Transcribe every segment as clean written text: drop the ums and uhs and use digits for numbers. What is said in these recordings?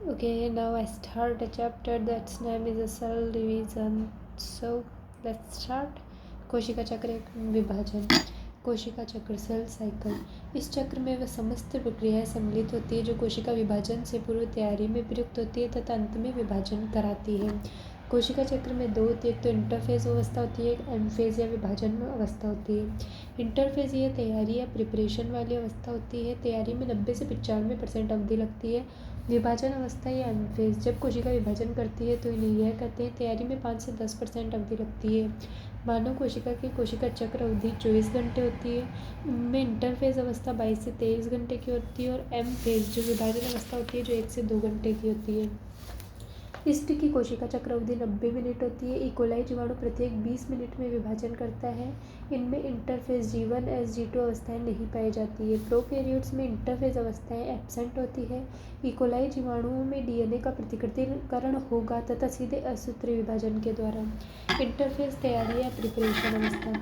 Okay, now I start a chapter that's name is a cell division. So let's start. कोशिका चक्र एक विभाजन। कोशिका चक्र सेल साइकिल। इस चक्र में वह समस्त प्रक्रियाएं सम्मिलित होती है जो कोशिका विभाजन से पूर्व तैयारी में प्रयुक्त होती है तथा अंत में विभाजन कराती है। कोशिका चक्र में दो होती है, एक तो इंटरफेज अवस्था होती है, एक एमफेज या विभाजन अवस्था होती है। इंटरफेज ये तैयारी या प्रिपरेशन वाली अवस्था होती है। तैयारी में 90 से 95% अवधि लगती है। विभाजन अवस्था या एमफेज जब कोशिका विभाजन करती है तो इन्हें यह कहते हैं। तैयारी में 5 से 10% अवधि लगती है। मानव कोशिका की कोशिका चक्र अवधि 24 घंटे होती है। इनमें इंटरफेज अवस्था 22 से 23 घंटे की होती है और एम फेज जो विभाजन अवस्था होती है जो 1 से 2 घंटे की होती है। ईस्ट की कोशिका चक्र अवधि 90 मिनट होती है। इकोलाई जीवाणु प्रत्येक 20 मिनट में विभाजन करता है। इनमें इंटरफेज G1 G2 अवस्थाएं नहीं पाई जाती है। प्रोकैरियोट्स में इंटरफेज अवस्थाएं एब्सेंट होती है। इकोलाई जीवाणुओं में डीएनए का प्रतिकृतिकरण होगा तथा सीधे असूत्रीय विभाजन के द्वारा। इंटरफेज तैयारी या प्रिपरेशन अवस्था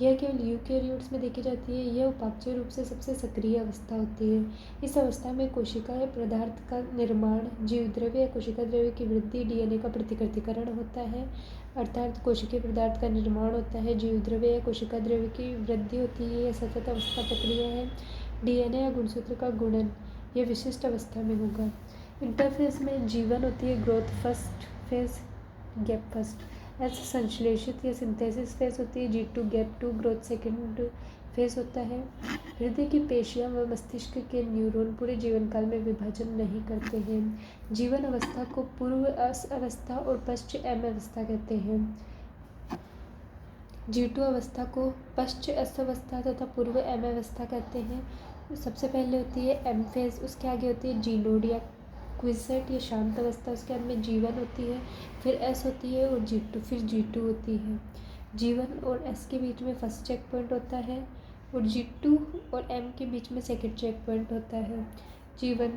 यह केवल यूकैरियोट्स में देखी जाती है। यह उपापचय रूप से सबसे सक्रिय अवस्था होती है। इस अवस्था में कोशिका या पदार्थ का निर्माण, जीवद्रव्य या कोशिका द्रव्य की वृद्धि, डीएनए का प्रतिकृतिकरण होता है। अर्थात कोशिकीय पदार्थ का निर्माण होता है, जीवद्रव्य या कोशिका द्रव्य की वृद्धि होती है। यह सतत अवस्था प्रक्रिया है। डीएनए या गुणसूत्र का गुणन यह विशिष्ट अवस्था में होगा। इंटरफेज में G1 होती है growth first phase, gap first. S संश्लेषित या सिंथेसिस फेज होती है। G2 gap 2 growth second phase होता है। हृदय की पेशियां व मस्तिष्क के न्यूरॉन पूरे जीवन काल में विभाजन नहीं करते हैं। जीवन अवस्था को पूर्व अस अवस्था और पश्च एम अवस्था कहते हैं। G2 अवस्था को पश्च अस अवस्था तथा पूर्व एम अवस्था कहते हैं। सबसे पहले होती है एम फेज, उसके आगे होती है जी नोड या क्विसेट या शांत अवस्था, उसके बाद में G1 होती है, फिर S होती है और G2, फिर G2 होती है। G1 और S के बीच में फर्स्ट चेक पॉइंट होता है और G2 और M के बीच में सेकंड चेक पॉइंट होता है। G1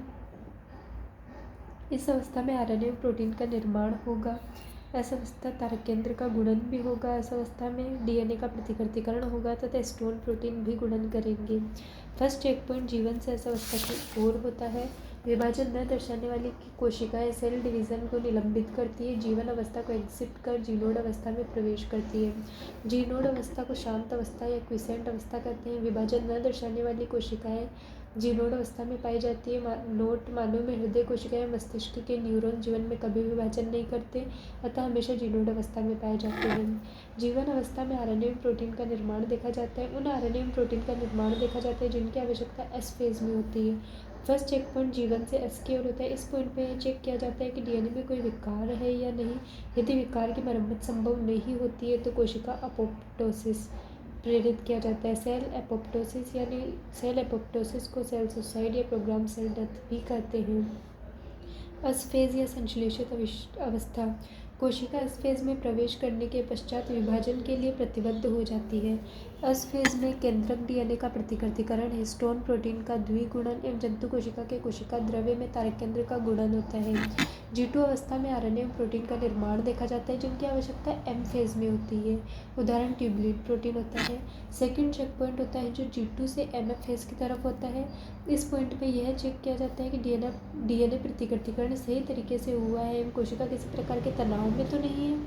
इस अवस्था में आरएनए प्रोटीन का निर्माण होगा। इस अवस्था तारक केंद्र का गुणन भी होगा। इस अवस्था में डीएनए का प्रतिकृतिकरण होगा तथा स्टोन प्रोटीन भी गुणन करेंगे। फर्स्ट चेक पॉइंट G1 से इस अवस्था की ओर होता है। विभाजन न दर्शाने वाली कोशिकाएं सेल डिवीजन को निलंबित करती है। G1 अवस्था को एग्जिट कर जीनोड अवस्था में प्रवेश करती है। जीनोड अवस्था को शांत अवस्था या क्विसेंट अवस्था कहते हैं। विभाजन न दर्शाने वाली कोशिकाएं जीनोड अवस्था में पाई जाती है। नोट मानव में हृदय कोशिकाएं मस्तिष्क के न्यूरॉन जीवन में कभी विभाजन नहीं करते अतः हमेशा जीनोड अवस्था में पाए जाते हैं। जीवन अवस्था में आरएनए प्रोटीन का निर्माण देखा जाता है। उन आरएनए प्रोटीन का निर्माण देखा जाता है जिनकी आवश्यकता एस फेज में होती है। फर्स्ट चेक पॉइंट G1 से S की ओर होता है। इस पॉइंट पे यह चेक किया जाता है कि डीएनए में कोई विकार है या नहीं। यदि विकार की मरम्मत संभव नहीं होती है तो कोशिका अपोप्टोसिस प्रेरित किया जाता है। सेल एपोप्टोसिस यानी सेल एपोप्टोसिस को सेल सुसाइड या प्रोग्राम सेल डेथ भी कहते हैं। अस फेज या संश्लेषित अवस्था कोशिका इस फेज में प्रवेश करने के पश्चात विभाजन के लिए प्रतिबद्ध हो जाती है। अस फेज में केंद्रक डीएनए का प्रतिकृतिकरण, हिस्टोन प्रोटीन का द्विगुणन एवं जंतु कोशिका के कोशिका द्रव्य में तारक केंद्र का गुणन होता है। G2 अवस्था में आरएनए प्रोटीन का निर्माण देखा जाता है जिनकी आवश्यकता एम फेज में होती है। उदाहरण ट्यूबुलिन प्रोटीन होता है। सेकेंड चेक पॉइंट होता है जो G2 से एम फेज की तरफ होता है। इस पॉइंट पे यह चेक किया जाता है कि डीएनए प्रतिकृतिकरण सही तरीके से हुआ है एवं कोशिका किसी प्रकार के तनाव में तो नहीं है।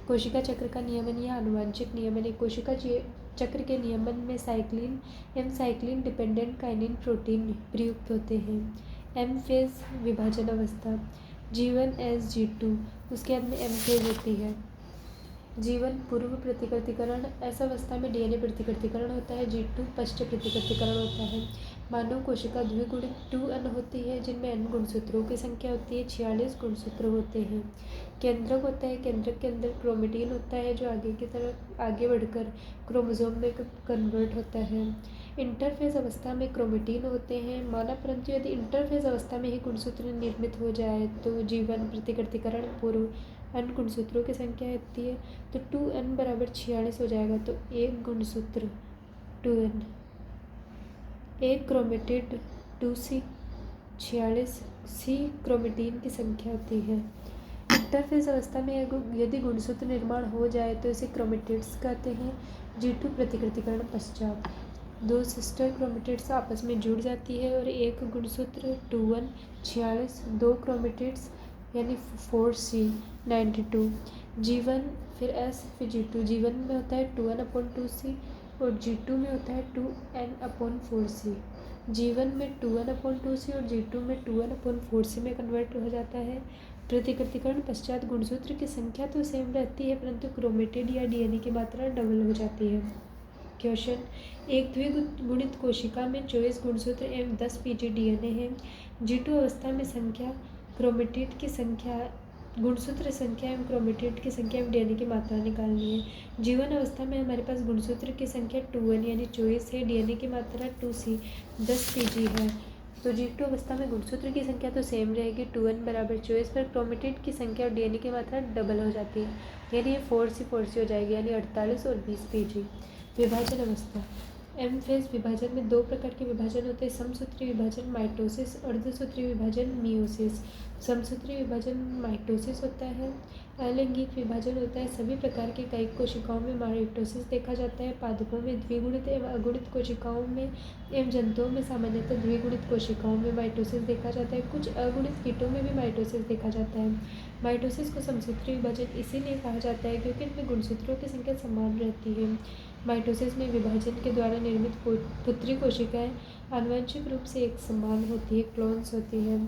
कोशिका चक्र का नियमन या आनुवंशिक नियमन है। कोशिका चक्र के नियमन में साइक्लिन एवं साइक्लिन डिपेंडेंट काइनिन प्रोटीन प्रयुक्त होते हैं। एम फेज विभाजन अवस्था G1 G2, उसके बाद में एम फेज होती है। G1 पूर्व प्रतिकृतिकरण, ऐसा अवस्था में डीएनए प्रतिकृतिकरण होता है। G2 पश्च प्रतिकृतिकरण होता है। मानव कोशिका द्विगुणित 2N होती है जिनमें N गुणसूत्रों की संख्या होती है। 46 गुणसूत्र होते हैं। केंद्रक होता है। केंद्रक के अंदर क्रोमेटिन होता है जो आगे की तरफ आगे बढ़कर क्रोमोसोम में कन्वर्ट होता है। इंटरफेज अवस्था में क्रोमेटिन होते हैं। माना परंतु यदि इंटरफेज अवस्था में ही गुणसूत्र निर्मित हो जाए तो G1 प्रतिकृतिकरण पूर्व N गुणसूत्रों की संख्या होती है तो 2N बराबर 46 हो जाएगा। तो एक गुणसूत्र 2N, एक क्रोमेटिड 2C, 46 C क्रोमेटिन की संख्या होती है। इंटरफेज अवस्था में यदि गुणसूत्र निर्माण हो जाए तो इसे क्रोमेटिड्स कहते हैं। G2 प्रतिकृतिकरण पश्चात दो सिस्टर क्रोमेटिड्स आपस में जुड़ जाती है और एक गुणसूत्र 2 1 46, दो क्रोमेटिड्स यानी 4C 92, G1 फिर S फिर G2। G1 में होता है 2n/2C और G2 में होता है 2n/4C। G1 में 2n/2C और G2 में 2n/4C में कन्वर्ट हो जाता है। प्रतिकृतिकरण पश्चात गुणसूत्र की संख्या तो सेम रहती है परंतु क्रोमेटिड या डीएनए की मात्रा डबल हो जाती है। क्वेश्चन, एक द्विगुणित कोशिका में 24 गुणसूत्र एवं 10 पीजीडीएनए है। G2 अवस्था में संख्या, क्रोमेटिड की संख्या, गुणसूत्र संख्या एवं क्रोमेटिड की संख्या एवं डीएनए की मात्रा निकालनी है। G1 अवस्था में हमारे पास गुणसूत्र की संख्या 2n यानी 24 है, डीएनए की मात्रा 2C 10 पीजी है। तो G2 अवस्था में गुणसूत्र की संख्या तो सेम रहेगी 2n बराबर 24, पर क्रोमेटिड की संख्या और डीएनए की मात्रा डबल हो जाती है यानी ये 4C हो जाएगी यानी 48 और 20 पीजी। विभाजन अवस्था, एम फेज विभाजन में दो प्रकार के विभाजन होते हैं, समसूत्री विभाजन माइटोसिस, अर्धसूत्री विभाजन मियोसिस। समसूत्री विभाजन माइटोसिस होता है। अलैंगिक विभाजन होता है, सभी प्रकार के कई कोशिकाओं में माइटोसिस देखा जाता है। पादपों में द्विगुणित एवं अगुणित कोशिकाओं में एवं जंतुओं में सामान्यतः द्विगुणित कोशिकाओं में माइटोसिस देखा जाता है। कुछ अगुणित कीटों में भी माइटोसिस देखा जाता है। माइटोसिस को समसूत्री विभाजन इसीलिए कहा जाता है क्योंकि इनमें गुणसूत्रों की संख्या समान रहती है। माइटोसिस में विभाजन के द्वारा निर्मित पुत्री कोशिकाएं आनुवंशिक रूप से एक समान होती है, क्लोन्स होती है।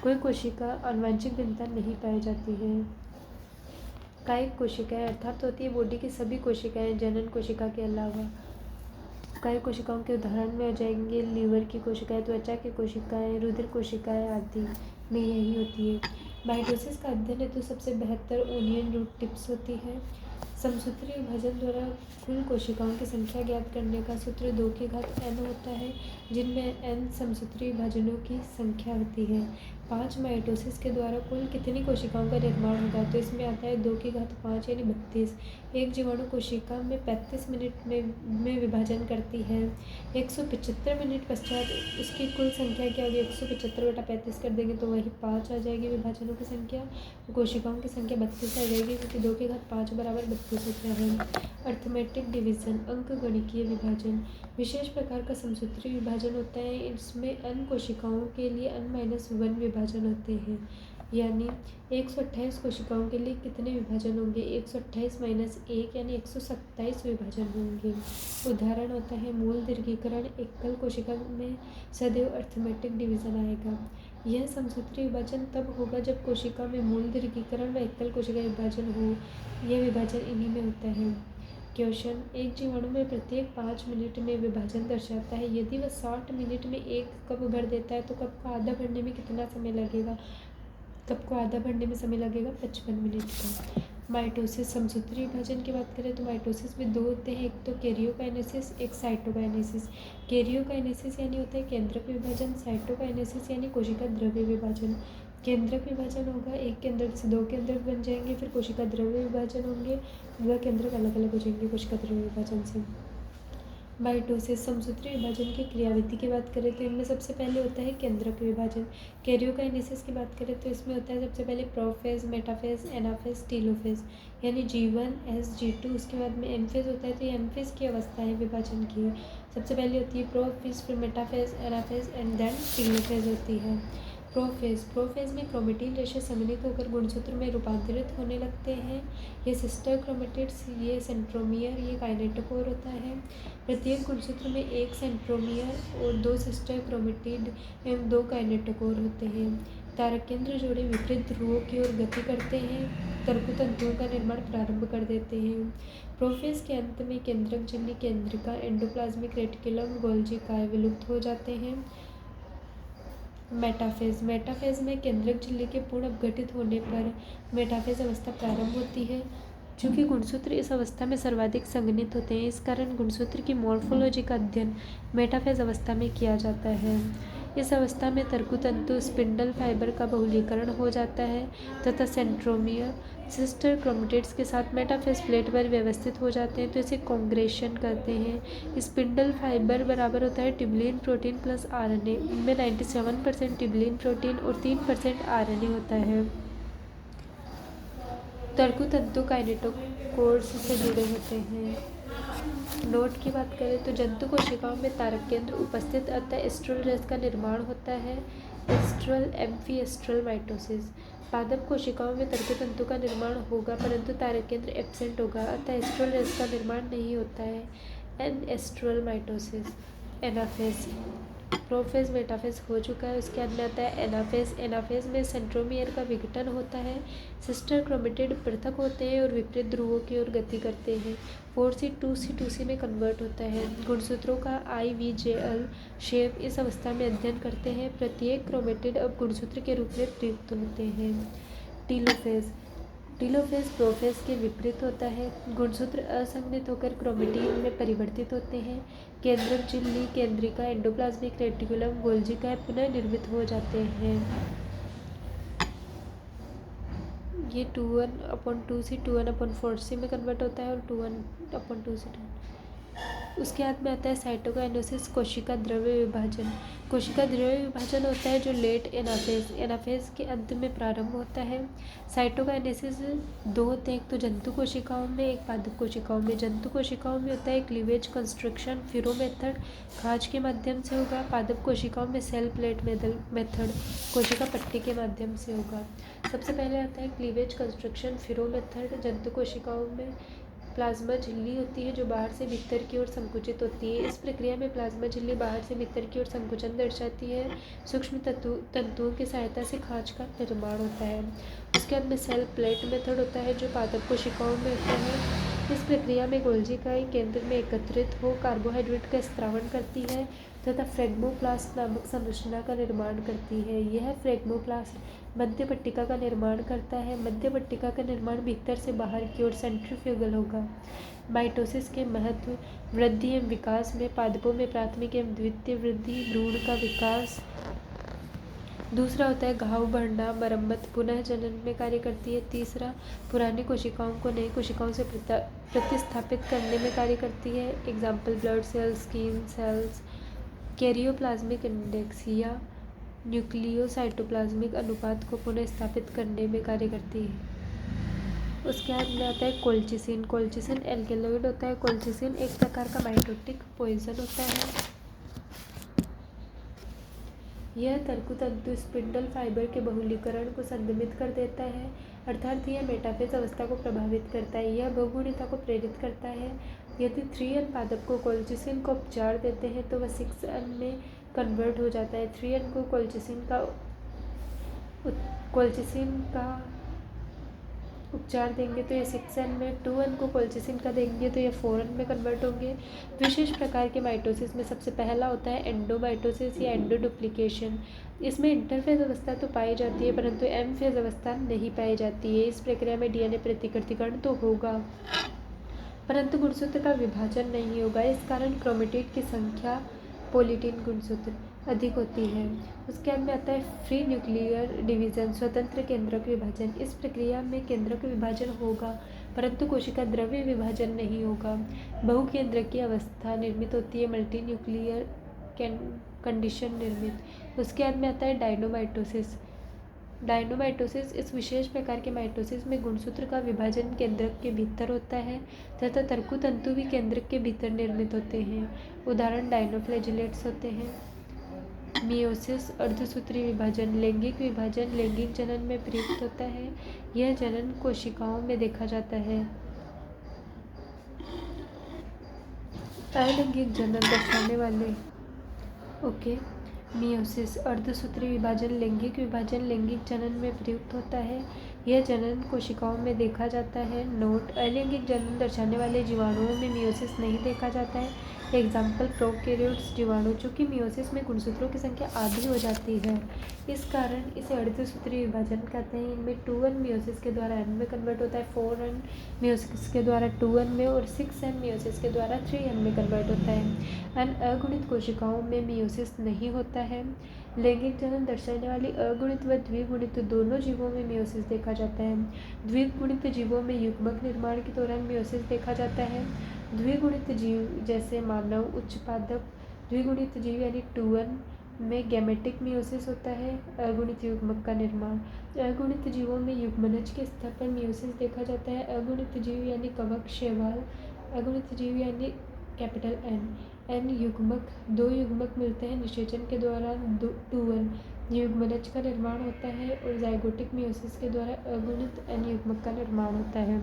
कोई कोशिका आनुवंशिक भिन्नता नहीं पाई जाती है। कायिक कोशिकाएं अर्थात होती है बॉडी की सभी कोशिकाएं जनन कोशिका के अलावा। कायिक कोशिकाओं के उदाहरण में हो जाएंगे लीवर की कोशिकाएं, त्वचा की कोशिकाएं, रुधिर कोशिकाएं आदि में यही होती है। माइटोसिस का अध्ययन हेतु सबसे बेहतर ओनियन रूट टिप्स होती है। समसूत्री विभाजन द्वारा कुल कोशिकाओं की संख्या ज्ञात करने का सूत्र 2 की घात n होता है, जिनमें n समसूत्री विभाजनों की संख्या होती है। 5 माइटोसिस के द्वारा कुल कितनी कोशिकाओं का निर्माण होगा, तो इसमें आता है 2 की घात 5 यानी 32। एक जीवाणु कोशिका में 35 मिनट में विभाजन करती है। 175 मिनट पश्चात उसकी कुल संख्या क्या होगी, 175/35 कर देंगे तो वही 5 आ जाएगी विभाजनों की संख्या। कोशिकाओं की संख्या 32 आ जाएगी क्योंकि 2 की घात 5 बराबर 32 होता है। अर्थमेटिक डिवीजन, अंकगणिकीय विभाजन, विशेष प्रकार का समसूत्री विभाजन होता है। इसमें n कोशिकाओं के लिए n-1 विभाजन होते हैं, यानी 128 कोशिकाओं के लिए कितने विभाजन होंगे, 128 - 1 यानी 127 विभाजन होंगे। उदाहरण होता है मूल दीर्घीकरण, एकल कोशिका में सदैव अर्थमेटिक डिवीजन आएगा। यह समसूत्री विभाजन तब होगा जब कोशिका में मूल दीर्घीकरण व एकल कोशिका विभाजन हो। यह विभाजन इन्हीं में होता है। क्वेश्चन, एक जीवाणु में प्रत्येक 5 मिनट में विभाजन दर्शाता है। यदि वह 60 मिनट में एक कप भर देता है तो कप को आधा भरने में कितना समय लगेगा, कप को आधा भरने में समय लगेगा 55 मिनट का। माइटोसिस, समसूत्री विभाजन की बात करें तो माइटोसिस में 2 होते हैं, एक तो कैरियोकाइनेसिस, एक साइटोकाइनेसिस। कैरियोकाइनेसिस यानी होता है केंद्रक विभाजन, साइटोकाइनेसिस यानी कोशिका द्रव्य विभाजन। केंद्रक विभाजन होगा, एक केंद्रक से 2 केंद्रक बन जाएंगे, फिर कोशिका द्रव्य विभाजन होंगे, 2 केंद्रक अलग अलग हो जाएंगे कोशिका द्रव्य विभाजन से। माइटोसिस, समसूत्री विभाजन की क्रियाविधि की बात करें तो इनमें सबसे पहले होता है केंद्रक विभाजन। कैरियोकाइनेसिस की बात करें तो इसमें होता है सबसे पहले प्रोफेज, मेटाफेज, एनाफेज, टीलोफेज, यानी G1 S G2, उसके बाद में एमफेज होता है। तो ये एमफेज की अवस्था है विभाजन की। सबसे पहले होती है प्रोफेज, फिर metaphase, anaphase and then telophase होती है। प्रोफेज में क्रोमेटिन रेशे सम्मिलित होकर गुणसूत्र में रूपांतरित होने लगते हैं। ये सिस्टर क्रोमेटिड्स, ये सेंट्रोमियर, ये काइनेटोकोर होता है। प्रत्येक गुणसूत्र में 1 सेंट्रोमियर और 2 सिस्टर क्रोमेटिड एवं 2 काइनेटोकोर होते हैं। तारक केंद्र जोड़े विपरीत ध्रुवों की ओर गति करते हैं, तंतुओं का निर्माण प्रारंभ कर देते हैं। प्रोफेज के अंत में केंद्रक झिल्ली, केंद्रिका, एंडोप्लाज्मिक रेटिकुलम, गोल्जी काय विलुप्त हो जाते हैं। मेटाफेज में केंद्रक झिल्ली के पूर्ण अपघटित होने पर मेटाफेज अवस्था प्रारंभ होती है। चूँकि गुणसूत्र इस अवस्था में सर्वाधिक संघनित होते हैं, इस कारण गुणसूत्र की मॉर्फोलॉजी का अध्ययन मेटाफेज अवस्था में किया जाता है। इस अवस्था में तंतु स्पिंडल फाइबर का बहुलीकरण हो जाता है तथा सेंट्रोमियर सिस्टर क्रोमेटिड्स के साथ मेटाफेज प्लेट पर व्यवस्थित हो जाते हैं, तो इसे कॉन्ग्रेशन कहते हैं। स्पिंडल फाइबर बराबर होता है ट्यूबुलिन प्रोटीन प्लस RNA। इनमें 97% ट्यूबुलिन प्रोटीन और 3% RNA होता है। तंतु काइनेटोकोर्स से जुड़े होते हैं। नोट की बात करें तो जंतु कोशिकाओं में तारक केंद्र उपस्थित अतः एस्ट्रल रेस का निर्माण होता है। Astral amphi astral mitosis. पादप कोशिकाओं में तर्कतंतु का निर्माण होगा परंतु तारक केंद्र एब्सेंट होगा अतः एस्ट्रल रेस का निर्माण नहीं होता है। An astral mitosis. Anaphase. Prophase metaphase हो चुका है। उसके बाद में आता है एनाफेज। एनाफेज में सेंट्रोमियर का विघटन होता है। सिस्टर क्रोमेटिड पृथक होते हैं और विपरीत ध्रुवों की ओर गति करते हैं। 4C 2C 2C में कन्वर्ट होता है। गुणसूत्रों का IVJL शेप इस अवस्था में अध्ययन करते हैं। प्रत्येक क्रोमेटिड अब गुणसूत्र के रूप में प्रयुक्त होते हैं। टीलोफेज। टीलोफेज प्रोफेज के विपरीत होता है। गुणसूत्र असंघनित होकर क्रोमेटिन में परिवर्तित होते हैं। केंद्रक झिल्ली, केंद्रिका, एंडोप्लाज्मिक रेटिकुलम, गोल्जिका पुनः निर्मित हो जाते हैं। ये 2/1/2C 2/4C में कन्वर्ट होता है और 2/2C 2। उसके बाद में आता है साइटोकाइनेसिस, कोशिका द्रव्य विभाजन। कोशिका द्रव्य विभाजन होता है जो लेट एनाफेज के अंत में प्रारंभ होता है। साइटोकाइनेसिस दो होते हैं, एक तो जंतु कोशिकाओं में, एक पादप कोशिकाओं में। जंतु कोशिकाओं में होता है क्लीवेज कंस्ट्रक्शन फिरो मेथड, खाज के माध्यम से होगा। पादप कोशिकाओं में सेल प्लेट मेथड, कोशिका पट्टी के माध्यम से होगा। सबसे पहले आता है क्लीवेज कंस्ट्रक्शन फिरो मेथड। जंतु कोशिकाओं में प्लाज्मा झिल्ली होती है जो बाहर से भीतर की ओर संकुचित होती है। इस प्रक्रिया में प्लाज्मा झिल्ली बाहर से भीतर की ओर संकुचन दर्शाती है। सूक्ष्म तंतुओं की सहायता से खाज का निर्माण होता है। उसके बाद में सेल प्लेट मेथड होता है जो पादप कोशिकाओं में होता है। इस प्रक्रिया में गोल्जी इकाई केंद्र में एकत्रित हो कार्बोहाइड्रेट का स्त्रावण करती है तथा फ्रेगमोप्लास्ट नामक संरचना का निर्माण करती है। यह फ्रेगमोप्लास्ट मध्य पट्टिका का निर्माण करता है। मध्य पट्टिका का निर्माण भीतर से बाहर की ओर सेंट्रीफ्यूगल होगा। माइटोसिस के महत्व। वृद्धि एवं विकास में पादपों में प्राथमिक एवं द्वितीय वृद्धि, भ्रूण का विकास। दूसरा होता है घाव बढ़ना, मरम्मत, पुनः जनन में कार्य करती है। तीसरा पुरानी कोशिकाओं को नई कोशिकाओं से प्रतिस्थापित करने में कार्य करती है। Example blood cells, skin cells. Karyoplasmic index या न्यूक्लियोसाइटोप्लाज्मिक अनुपात को पुनः स्थापित करने में कार्य करती है। उसके बाद में आता है कोल्चिसिन। कोल्चिसिन एल्केलॉइड होता है। कोल्चिसिन एक प्रकार का माइटोटिक पॉइजन होता है। यह तर्कुतंतु स्पिंडल फाइबर के बहुलीकरण को संदमित कर देता है, अर्थात यह मेटाफेज अवस्था को प्रभावित करता है। यह बहुगुणिता को प्रेरित करता है। यदि 3N पादप को कोल्चिसिन को उपचार देते हैं तो वह 6N में कन्वर्ट हो जाता है। 3N को कोल्चिसिन का उपचार देंगे तो ये 6N में, 2N को कोल्चिसिन का देंगे तो ये 4N में कन्वर्ट होंगे। विशेष प्रकार के माइटोसिस में सबसे पहला होता है एंडोमाइटोसिस या एंडोडुप्लीकेशन। इसमें इंटरफेज अवस्था तो पाई जाती है परंतु एम फेज अवस्था नहीं पाई जाती है। इस प्रक्रिया में DNA प्रतिकृतिकरण तो होगा परंतु गुणसूत्र का विभाजन नहीं होगा। इस कारण क्रोमेटिड की संख्या पोलिटीन गुणसूत्र अधिक होती है। उसके बाद में आता है फ्री न्यूक्लियर डिवीजन, स्वतंत्र केंद्रक विभाजन। इस प्रक्रिया में केंद्रक विभाजन होगा परंतु कोशिका द्रव्य विभाजन नहीं होगा। बहुकेंद्रक की अवस्था निर्मित होती है, मल्टी न्यूक्लियर कंडीशन निर्मित। उसके बाद में आता है डायनोमाइटोसिस। डायनोमाइटोसिस इस विशेष प्रकार के माइटोसिस में गुणसूत्र का विभाजन केंद्रक के भीतर होता है तथा तर्कुतंतु भी केंद्रक के भीतर निर्मित होते हैं। उदाहरण डायनोफ्लैजिलेट्स होते हैं। मियोसिस अर्धसूत्री विभाजन। लैंगिक विभाजन लैंगिक जनन में प्रयुक्त होता है। यह जनन कोशिकाओं में देखा जाता है। अलैंगिक जनन दर्शाने वाले मियोसिस अर्धसूत्री विभाजन लैंगिक विभाजन लैंगिक जनन में प्रयुक्त होता है। यह जनन कोशिकाओं में देखा जाता है। नोट: अलैंगिक जनन दर्शाने वाले जीवाणुओं में मियोसिस नहीं देखा जाता है। एग्जाम्पल प्रोकैरियोट्स जीवाणु। चूँकि मियोसिस में गुणसूत्रों की संख्या आधी हो जाती है इस कारण इसे अर्धसूत्री विभाजन कहते हैं। इनमें 2N मियोसिस के द्वारा N में कन्वर्ट होता है, 4N मियोसिस के द्वारा 2N में और 6N मियोसिस के द्वारा 3N में कन्वर्ट होता है। अगुणित कोशिकाओं में मियोसिस नहीं होता है। लैंगिक जनन दर्शाने वाली अगुणित व द्विगुणित दोनों जीवों में मियोसिस देखा जाता है। द्विगुणित जीवों में युग्मक निर्माण के दौरान मियोसिस देखा जाता है। द्विगुणित जीव जैसे मानव, उच्च पादप। द्विगुणित जीव यानी 2N में गैमेटिक मियोसिस होता है, अगुणित युग्मक का निर्माण। अगुणित जीवों में युग्मनज के स्तर पर मियोसिस देखा जाता है। अगुणित जीव यानी कवक, शैवाल अगुणित जीव यानी कैपिटल एन युग्मक, 2 युग्मक मिलते हैं निषेचन के दौरान 2n युग्मनज का निर्माण होता है और जाइगोटिक मियोसिस के द्वारा अगुणित n युग्मक का निर्माण होता है।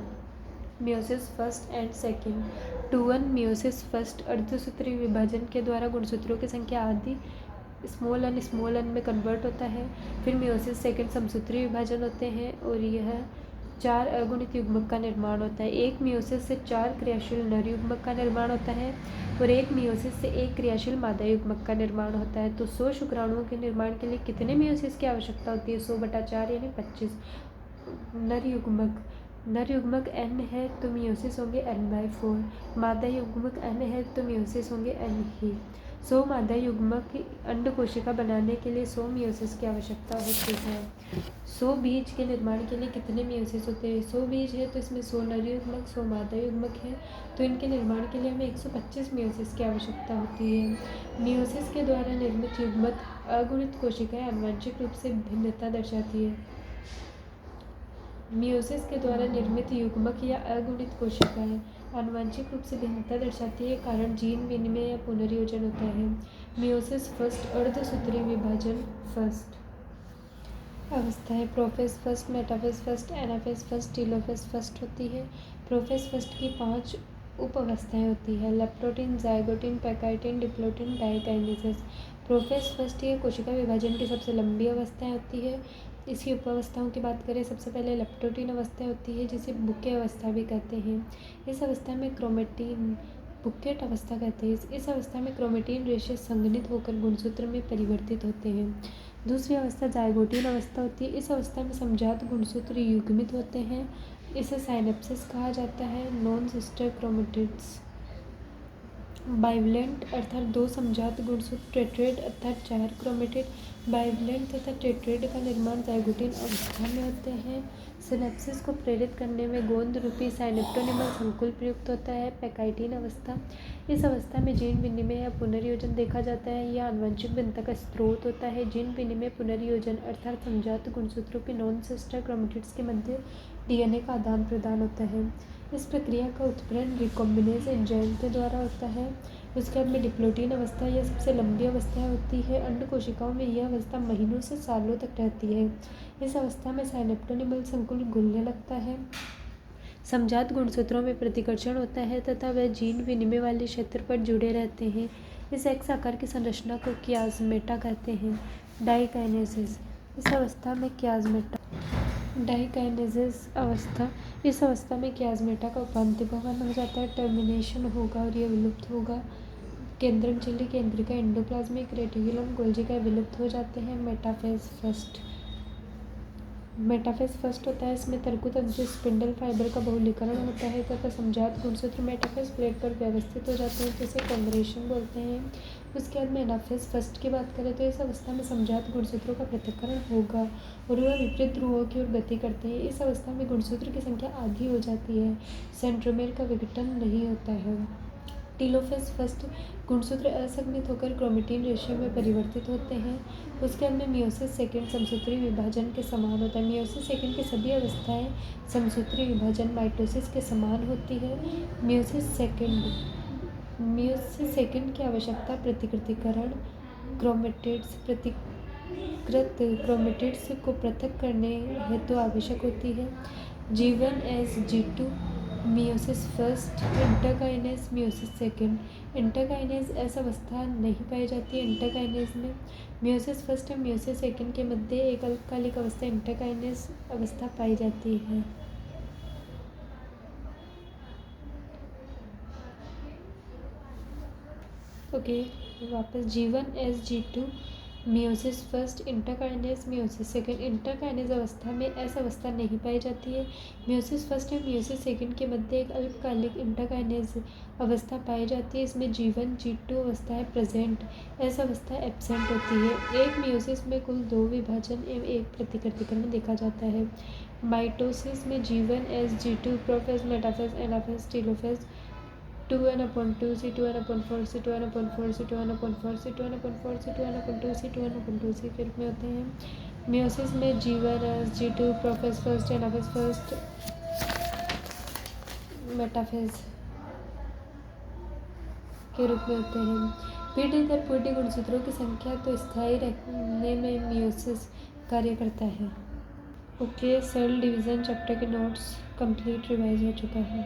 Meiosis first and second, 2n meiosis first अर्धसूत्रीय विभाजन के द्वारा गुणसूत्रों की संख्या आदि स्मॉल n में कन्वर्ट होता है। फिर मियोसिस सेकेंड समसूत्रीय विभाजन होते हैं और यह 4 अगुणित युग्मक का निर्माण होता है। एक मियोसिस से 4 क्रियाशील नर युग्मक का निर्माण होता है और एक मियोसिस से 1 क्रियाशील मादा युग्मक का निर्माण होता है। तो 100 शुक्राणुओं के निर्माण के लिए कितने मियोसिस की आवश्यकता होती है? 100/4 यानी 25 नर युग्मक n है तो मियोसिस होंगे n/4, मादा युग्मक n है तो मियोसिस होंगे n ही। 100 मादा युग्मक अंड कोशिका बनाने के लिए 100 मियोसिस की आवश्यकता होती है। 100 बीज के निर्माण के लिए कितने मियोसिस होते हैं? 100 बीज है तो इसमें 100 नर युग्मक 100 मादा युग्मक है, तो इनके निर्माण के लिए हमें 125 मियोसिस की आवश्यकता होती है। मियोसिस के द्वारा निर्मित युग्मक अगुणित कोशिकाएं आनुवंशिक रूप से भिन्नता दर्शाती है। मियोसिस के द्वारा निर्मित युग्मक या अगुणित कोशिकाएं आनुवंशिक रूप से भिन्नता दर्शाती है, कारण जीन विनिमय या पुनर्योजन होता है। मियोसिस फर्स्ट अर्धसूत्रीय विभाजन फर्स्ट अवस्था है। Prophase first, metaphase first, anaphase first, telophase first होती है। प्रोफेज फर्स्ट की 5 उप अवस्थाएं होती है: leptotene, zygotene, pachytene, diplotene, diakinesis. Prophase first ये कोशिका विभाजन की सबसे लंबी अवस्थाएं होती है। इसकी उप अवस्थाओं की बात करें, सबसे पहले लेप्टोटिन अवस्था होती है जिसे बुके अवस्था भी कहते हैं। इस अवस्था में क्रोमेटिन बुकेट अवस्था कहते हैं। इस अवस्था में क्रोमेटिन रेशे संघनित होकर गुणसूत्र में परिवर्तित होते हैं। दूसरी अवस्था जाइगोटिन अवस्था होती है। इस अवस्था में समजात गुणसूत्र युग्मित होते हैं। इसे साइनेप्सिस कहा जाता है। नॉन सिस्टर क्रोमेटिड्स बाइवलेंट अर्थात 2 समजात गुणसूत्र, टेट्रेड अर्थात 4 क्रोमेटिड। बाइवलेंट तथा टेट्रेड का निर्माण जाइगोटिन अवस्था में होते हैं। सिनेप्सिस को प्रेरित करने में गोंद रूपी साइनेप्टोनिमल संकुल प्रयुक्त होता है। पैकाइटिन अवस्था, इस अवस्था में जीन विनिमय या पुनर्योजन देखा जाता है। यह आनुवंशिक भिन्नता का स्रोत होता है। जीन विनिमय पुनर्योजन अर्थात समजात गुणसूत्रों के नॉन सिस्टर क्रोमेटिड्स के मध्य डीएनए का आदान प्रदान होता है। इस प्रक्रिया का उत्प्रेरण रिकॉम्बिनेज एंजाइम के द्वारा होता है। उसके बाद में डिप्लोटिन अवस्था, यह सबसे लंबी अवस्था होती है। अंड कोशिकाओं में यह अवस्था महीनों से सालों तक रहती है। इस अवस्था में साइनेप्टोनिमल संकुल घुलने लगता है। समजात गुणसूत्रों में प्रतिकर्षण होता है तथा वह जीन विनिमय वाले क्षेत्र पर जुड़े रहते हैं। इस एक्स आकार की संरचना को कियाज्मेटा कहते हैं। डाइकाइनेसिस, इस अवस्था में कियाज्मेटा डाइकाइनेसिस अवस्था, इस अवस्था में कियाज्मेटा का उपांत्य भवन हो जाता है, टर्मिनेशन होगा और यह विलुप्त होगा। केंद्रक झिल्ली, केंद्रिका, एंडोप्लाज्मिक रेटिकुलम, गोल्जिका विलुप्त हो जाते हैं। मेटाफेज फर्स्ट होता है। इसमें तर्कुतंतु स्पिंडल फाइबर का बहुलीकरण होता है तथा समजात गुणसूत्र मेटाफेज प्लेट पर व्यवस्थित हो जाते हैं, जिसे कंग्रेशन बोलते हैं। उसके बाद में एनाफेज फर्स्ट की बात करें तो इस अवस्था में समजात गुणसूत्रों का पृथक्करण होगा और वह विपरीत ध्रुवों की ओर गति करते हैं। इस अवस्था में गुणसूत्र की संख्या आधी हो जाती है। सेंट्रोमेर का विघटन नहीं होता है। टीलोफेज फर्स्ट, गुणसूत्र असंघनित होकर क्रोमेटिन रेशे में परिवर्तित होते हैं। उसके बाद में मियोसिस सेकेंड समसूत्रीय विभाजन के समान होता है। मियोसिस सेकेंड की सभी अवस्थाएं समसूत्रीय विभाजन माइटोसिस के समान होती है। मियोसिस सेकेंड की आवश्यकता प्रतिकृतिकरण प्रतिकृत क्रोमेटिड्स को पृथक करने हेतु आवश्यक होती है। G1 as G2 meiosis first, interkinesis meiosis second. Interkinesis ऐसा अवस्था नहीं पाई जाती है। इंटरकाइनेज में मियोसिस फर्स्ट और मियोसिस सेकेंड के मध्य एक अल्पकालिक अवस्था इंटरकाइनेज अवस्था पाई जाती है। ओके, वापस G1 as G2 meiosis first, interkinesis meiosis second. Interkinesis अवस्था में ऐसा अवस्था नहीं पाई जाती है। मियोसिस फर्स्ट और मियोसिस सेकेंड के मध्य एक अल्पकालिक इंटरकाइनेज अवस्था पाई जाती है। इसमें G1 G2 अवस्थाएं प्रेजेंट, ऐसा अवस्था एब्सेंट होती है। एक मियोसिस में कुल 2 विभाजन एवं एक प्रतिकृतिकरण देखा जाता है। माइटोसिस में G1 as G2 prophase, metaphase, anaphase, telophase 2n/2 C 2n/4 C 2n/4 C 2n/4 C 2n/4 C 2n/2 C 2n/2 C के रूप में होते हैं। मियोसिस में G1 as G2 prophase first, anaphase first, metaphase के रूप में होते हैं। पीढ़ी दर पीढ़ी गुणसूत्रों की संख्या तो स्थायी रखने में मियोसिस कार्य करता है। ओके, सेल डिवीज़न चैप्टर के नोट्स कंप्लीट रिवाइज हो चुका है।